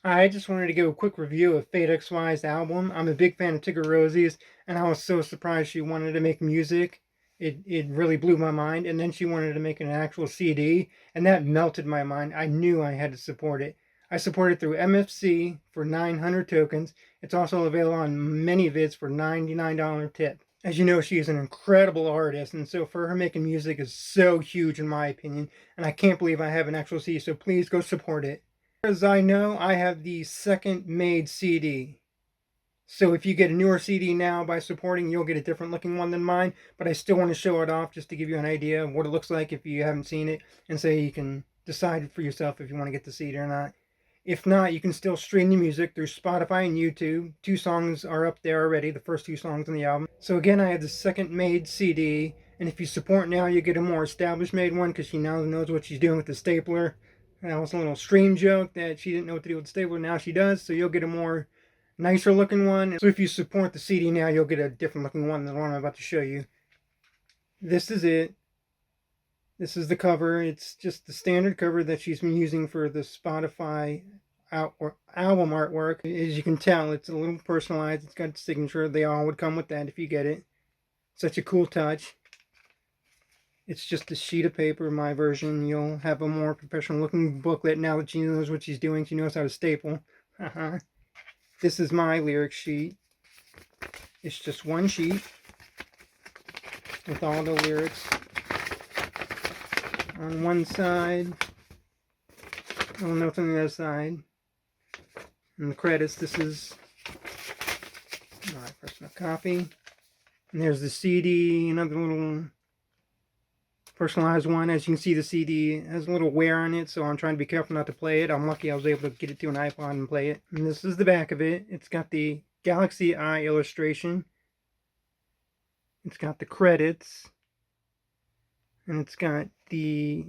I just wanted to give a quick review of FateXY's album. I'm a big fan of Tigger Rosie's, and I was so surprised she wanted to make music. It really blew my mind. And then she wanted to make an actual CD, and that melted my mind. I knew I had to support it. I support it through MFC for 900 tokens. It's also available on many vids for $99 tip. As you know, she is an incredible artist, and so for her making music is so huge in my opinion, and I can't believe I have an actual CD, so please go support it. As I know, I have the second made CD. So if you get a newer CD now by supporting, you'll get a different looking one than mine. But I still want to show it off just to give you an idea of what it looks like if you haven't seen it. And so you can decide for yourself if you want to get the CD or not. If not, you can still stream the music through Spotify and YouTube. 2 songs are up there already, the first 2 songs on the album. So again, I have the second made CD. And if you support now, you get a more established made one because she now knows what she's doing with the stapler. That was a little stream joke that she didn't know what to do with the stapler. Now she does, so you'll get a more nicer looking one. So if you support the CD now, you'll get a different looking one than the one I'm about to show you. This is it. This is the cover. It's just the standard cover that she's been using for the Spotify album artwork. As you can tell, it's a little personalized. It's got signature. They all would come with that if you get it. Such a cool touch. It's just a sheet of paper, my version. You'll have a more professional looking booklet now that she knows what she's doing. She knows how to staple. This is my lyric sheet. It's just one sheet with all the lyrics on one side. Little notes on the other side. And the credits, this is my personal copy. And there's the CD, another little personalized one. As you can see, the CD has a little wear on it, so I'm trying to be careful not to play it. I'm lucky I was able to get it to an iPod and play it. And this is the back of it. It's got the FateXY illustration. It's got the credits. And it's got the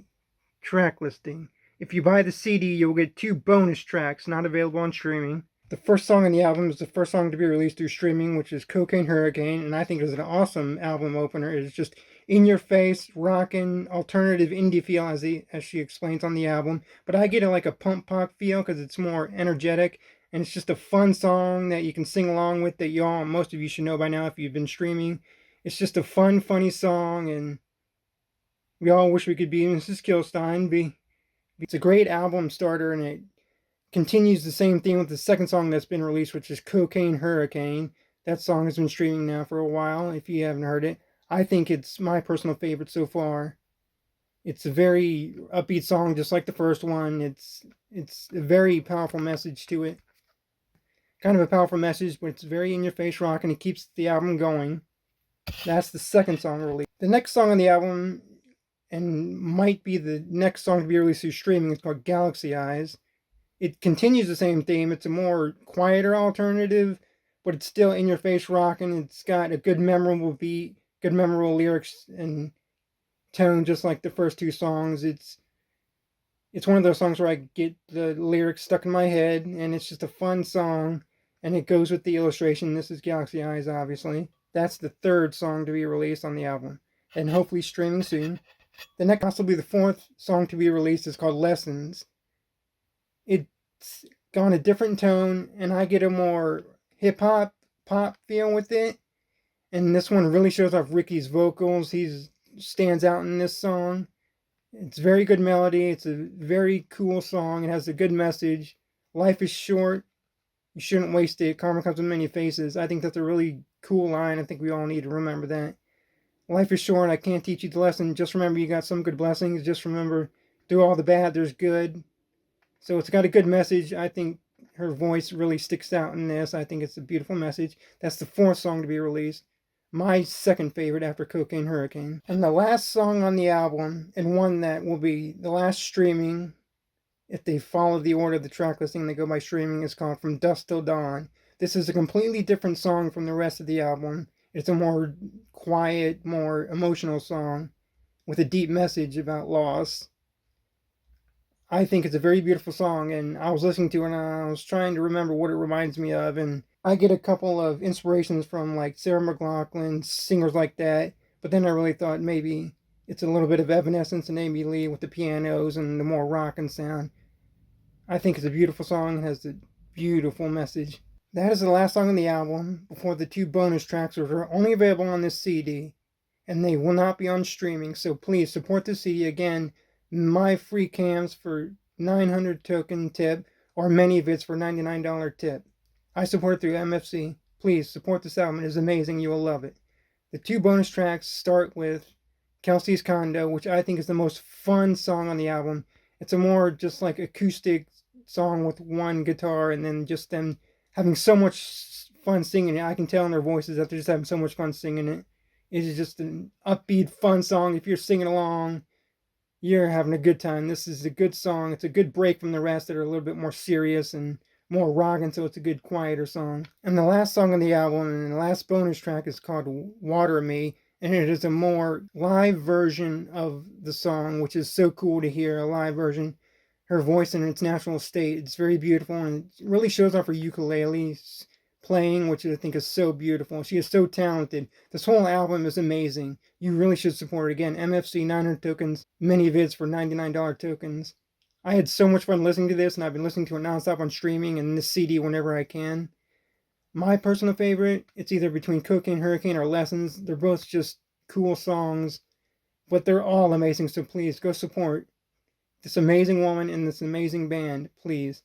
track listing. If you buy the CD, you'll get 2 bonus tracks not available on streaming. The first song on the album is the first song to be released through streaming, which is Cocaine Hurricane, and I think it's an awesome album opener. It's just in-your-face, rockin', alternative indie feel, as she explains on the album. But I get like a pump-pop feel because it's more energetic, and it's just a fun song that you can sing along with that most of you should know by now if you've been streaming. It's just a fun, funny song, and we all wish we could be Mrs. Kilstein. It's a great album starter, and it continues the same theme with the second song that's been released, which is Cocaine Hurricane. That song has been streaming now for a while, if you haven't heard it. I think it's my personal favorite so far. It's a very upbeat song, just like the first one. It's a very powerful message to it. Kind of a powerful message, but it's very in-your-face rock, and it keeps the album going. That's the second song released. The next song on the album, and might be the next song to be released through streaming, is called FateXY. It continues the same theme. It's a more quieter alternative, but it's still in-your-face rocking. It's got a good memorable beat, good memorable lyrics and tone, just like the first 2 songs. It's one of those songs where I get the lyrics stuck in my head, and it's just a fun song, and it goes with the illustration. This is FateXY, obviously. That's the third song to be released on the album, and hopefully streaming soon. The next, possibly the 4th song to be released, is called Lessons. It's gone a different tone, and I get a more hip-hop, pop feel with it. And this one really shows off Ricky's vocals. He stands out in this song. It's very good melody. It's a very cool song. It has a good message. Life is short. You shouldn't waste it. Karma comes in many faces. I think that's a really cool line. I think we all need to remember that. Life is short. I can't teach you the lesson. Just remember you got some good blessings. Just remember, through all the bad, there's good. So it's got a good message. I think her voice really sticks out in this. I think it's a beautiful message. That's the 4th song to be released. My second favorite after Cocaine Hurricane. And the last song on the album, and one that will be the last streaming, if they follow the order of the track listing and they go by streaming, is called From Dusk Till Dawn. This is a completely different song from the rest of the album. It's a more quiet, more emotional song with a deep message about loss. I think it's a very beautiful song, and I was listening to it and I was trying to remember what it reminds me of, and I get a couple of inspirations from like Sarah McLachlan, singers like that, but then I really thought maybe it's a little bit of Evanescence and Amy Lee with the pianos and the more rockin' sound. I think it's a beautiful song. It has a beautiful message. That is the last song on the album before the 2 bonus tracks, which are only available on this CD, and they will not be on streaming. So please support the CD. Again, my free cams for 900 token tip, or many vids for $99 tip. I support it through MFC. Please support this album. It is amazing. You will love it. The 2 bonus tracks start with Kelsey's Condo, which I think is the most fun song on the album. It's a more just like acoustic song with one guitar and then just them having so much fun singing it. I can tell in their voices that they're just having so much fun singing it. It is just an upbeat, fun song. If you're singing along, you're having a good time. This is a good song. It's a good break from the rest that are a little bit more serious and more rocking, so it's a good, quieter song. And the last song on the album and the last bonus track is called Water Me, and it is a more live version of the song, which is so cool to hear, a live version. Her voice in its natural state, it's very beautiful, and it really shows off her ukulele playing, which I think is so beautiful. She is so talented. This whole album is amazing. You really should support it. Again, MFC 900 tokens, many vids for $99 tokens. I had so much fun listening to this, and I've been listening to it nonstop on streaming and this CD whenever I can. My personal favorite, it's either between Cocaine Hurricane or Lessons. They're both just cool songs, but they're all amazing, so please go support this amazing woman and this amazing band, please.